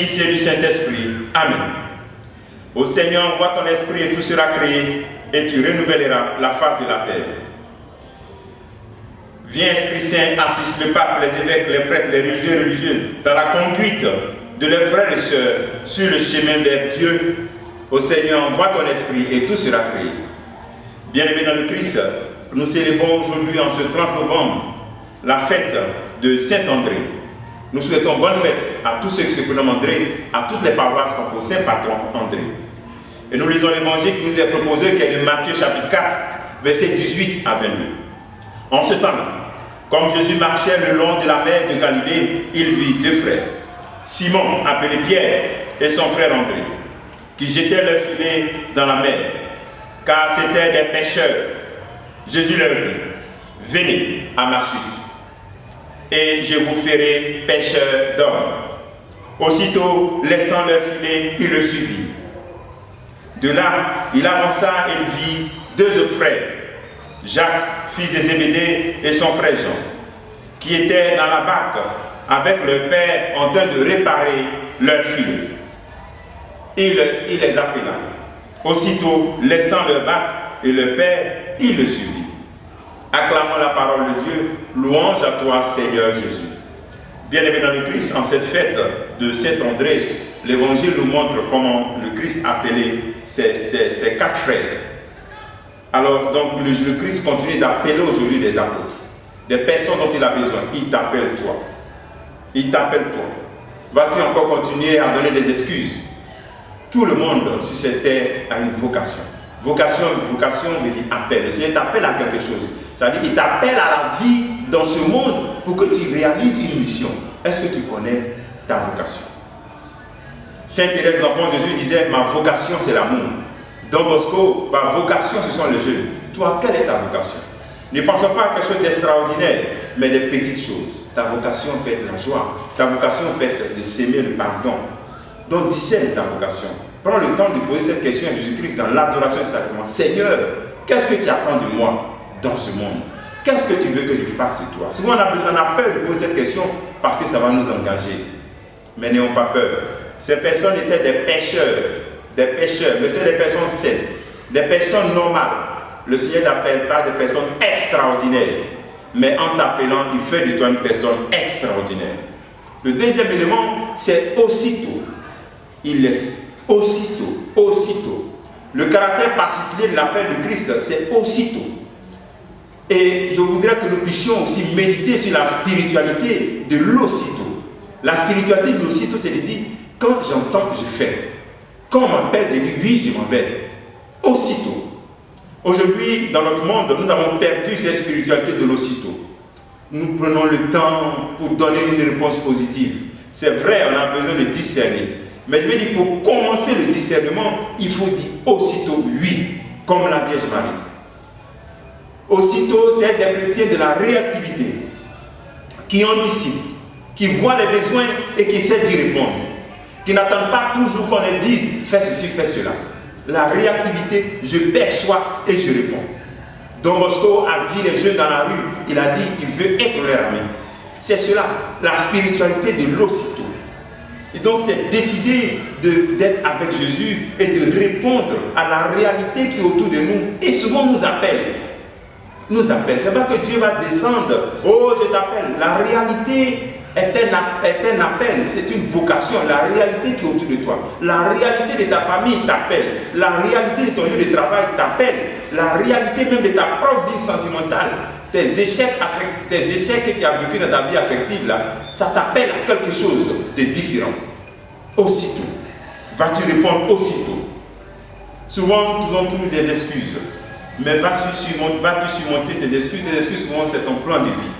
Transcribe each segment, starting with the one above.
Fils et du Saint-Esprit. Amen. Ô Seigneur, envoie ton esprit et tout sera créé, et tu renouvelleras la face de la terre. Viens, Esprit Saint, assiste le pape, les évêques, les prêtres, les religieux et religieuses, dans la conduite de leurs frères et sœurs sur le chemin vers Dieu. Ô Seigneur, envoie ton esprit et tout sera créé. Bien-aimés dans le Christ, nous célébrons aujourd'hui, en ce 30 novembre, la fête de Saint-André. Nous souhaitons bonne fête à tous ceux qui se prénomment André, à toutes les paroisses qu'on Saint Patron André. Et nous lisons l'évangile qui nous est proposé, qui est de Matthieu chapitre 4, versets 18 à 22. En ce temps-là, comme Jésus marchait le long de la mer de Galilée, il vit deux frères, Simon, appelé Pierre, et son frère André, qui jetaient leur filet dans la mer, car c'étaient des pêcheurs. Jésus leur dit, « Venez à ma suite, et je vous ferai pêcheurs d'hommes. » Aussitôt, laissant leur filet, il le suivit. De là, il avança et vit deux autres frères, Jacques, fils de Zébédée, et son frère Jean, qui étaient dans la barque avec leur père en train de réparer leur filet. Il les appela. Aussitôt, laissant leur barque et leur père, il le suivit. Acclamons la parole de Dieu, louange à toi, Seigneur Jésus. Bien-aimés dans le Christ, en cette fête de Saint-André, l'Évangile nous montre comment le Christ appelait ses quatre frères. Alors, donc, le Christ continue d'appeler aujourd'hui des apôtres, des personnes dont il a besoin. Il t'appelle toi. Il t'appelle toi. Vas-tu encore continuer à donner des excuses? Tout le monde sur cette terre a une vocation. Vocation veut dire appel. Le Seigneur t'appelle à quelque chose. C'est-à-dire qu'il t'appelle à la vie dans ce monde pour que tu réalises une mission. Est-ce que tu connais ta vocation? Sainte Thérèse l'Enfant Jésus disait, ma vocation c'est l'amour. Don Bosco, ma vocation ce sont les jeunes. Toi, quelle est ta vocation? Ne pensons pas à quelque chose d'extraordinaire, mais des petites choses. Ta vocation peut être la joie. Ta vocation peut être de s'aimer le pardon. Donc discerne ta vocation. Prends le temps de poser cette question à Jésus-Christ dans l'adoration du sacrement. Seigneur, qu'est-ce que tu attends de moi dans ce monde? Qu'est-ce que tu veux que je fasse de toi? Souvent on a peur de poser cette question parce que ça va nous engager. Mais n'ayons pas peur. Ces personnes étaient des pécheurs, mais c'est des personnes saines, des personnes normales. Le Seigneur n'appelle pas des personnes extraordinaires, mais en t'appelant, il fait de toi une personne extraordinaire. Le deuxième élément, c'est aussitôt. Il laisse aussitôt. Le caractère particulier de l'appel de Christ, c'est aussitôt. Et je voudrais que nous puissions aussi méditer sur la spiritualité de l'aussitôt. La spiritualité de l'aussitôt, c'est de dire, quand j'entends, je fais. Quand on m'appelle, je dis oui, je m'en vais. Aussitôt. Aujourd'hui, dans notre monde, nous avons perdu cette spiritualité de l'aussitôt. Nous prenons le temps pour donner une réponse positive. C'est vrai, on a besoin de discerner. Mais je veux dire, pour commencer le discernement, il faut dire aussitôt oui, comme la Vierge Marie. Aussitôt, c'est des chrétiens de la réactivité, qui anticipent, qui voient les besoins et qui essaient d'y répondre. Qui n'attendent pas toujours qu'on leur dise fais ceci, fais cela. La réactivité, je perçois et je réponds. Don Bosco a vu les jeunes dans la rue, il a dit il veut être leur ami. C'est cela, la spiritualité de l'aussitôt. Et donc c'est décider d'être avec Jésus et de répondre à la réalité qui est autour de nous et souvent nous appelle. C'est pas que Dieu va descendre, oh je t'appelle. La réalité est un appel, c'est une vocation. La réalité qui est autour de toi, la réalité de ta famille t'appelle, la réalité de ton lieu de travail t'appelle, la réalité même de ta propre vie sentimentale, tes échecs que tu as vécu dans ta vie affective, là, ça t'appelle à quelque chose de différent. Aussitôt. Vas-tu répondre aussitôt? Souvent, nous avons toujours des excuses. Mais vas-tu surmonter ces excuses? Ces excuses, souvent, c'est ton plan de vie.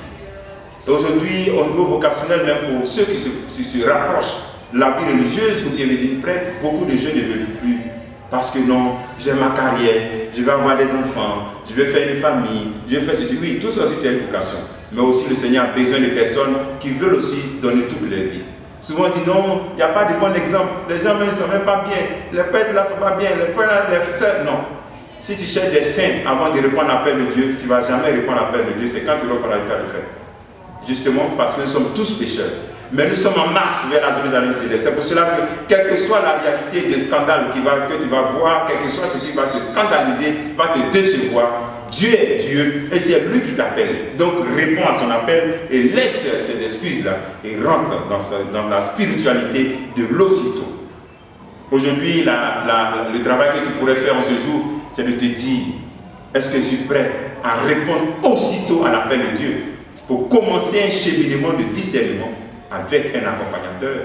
Aujourd'hui, au niveau vocationnel, même pour ceux qui se rapprochent de la vie religieuse ou qui deviennent prêtres, beaucoup de jeunes ne veulent plus. Parce que non, j'ai ma carrière, je vais avoir des enfants, je vais faire une famille, je vais faire ceci. Oui, tout ça aussi c'est une vocation. Mais aussi le Seigneur a besoin de personnes qui veulent aussi donner toute leur vie. Souvent on dit non, il n'y a pas de bon exemple. Les gens même ne sont même pas bien. Les prêtres là ne sont pas bien. Les prêtres là, les sœurs, non. Si tu cherches des saints avant de répondre à l'appel de Dieu, tu ne vas jamais répondre à l'appel de Dieu. C'est quand tu auras la le faire. Justement parce que nous sommes tous pécheurs. Mais nous sommes en marche vers la Jérusalem céleste. C'est pour cela que, quelle que soit la réalité de scandale que tu vas voir, quel que soit ce qui va te scandaliser, va te décevoir, Dieu est Dieu et c'est lui qui t'appelle. Donc réponds à son appel et laisse ces excuses-là et rentre dans la spiritualité de l'aussitôt. Aujourd'hui, le travail que tu pourrais faire en ce jour, c'est de te dire, est-ce que je suis prêt à répondre aussitôt à l'appel de Dieu pour commencer un cheminement de discernement avec un accompagnateur,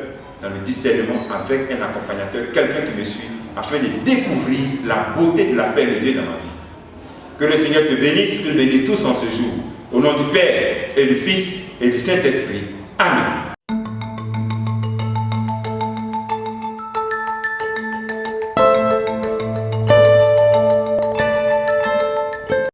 dans le discernement avec un accompagnateur, quelqu'un qui me suit, afin de découvrir la beauté de l'appel de Dieu dans ma vie. Que le Seigneur te bénisse, que nous bénisse tous en ce jour. Au nom du Père et du Fils et du Saint-Esprit. Amen.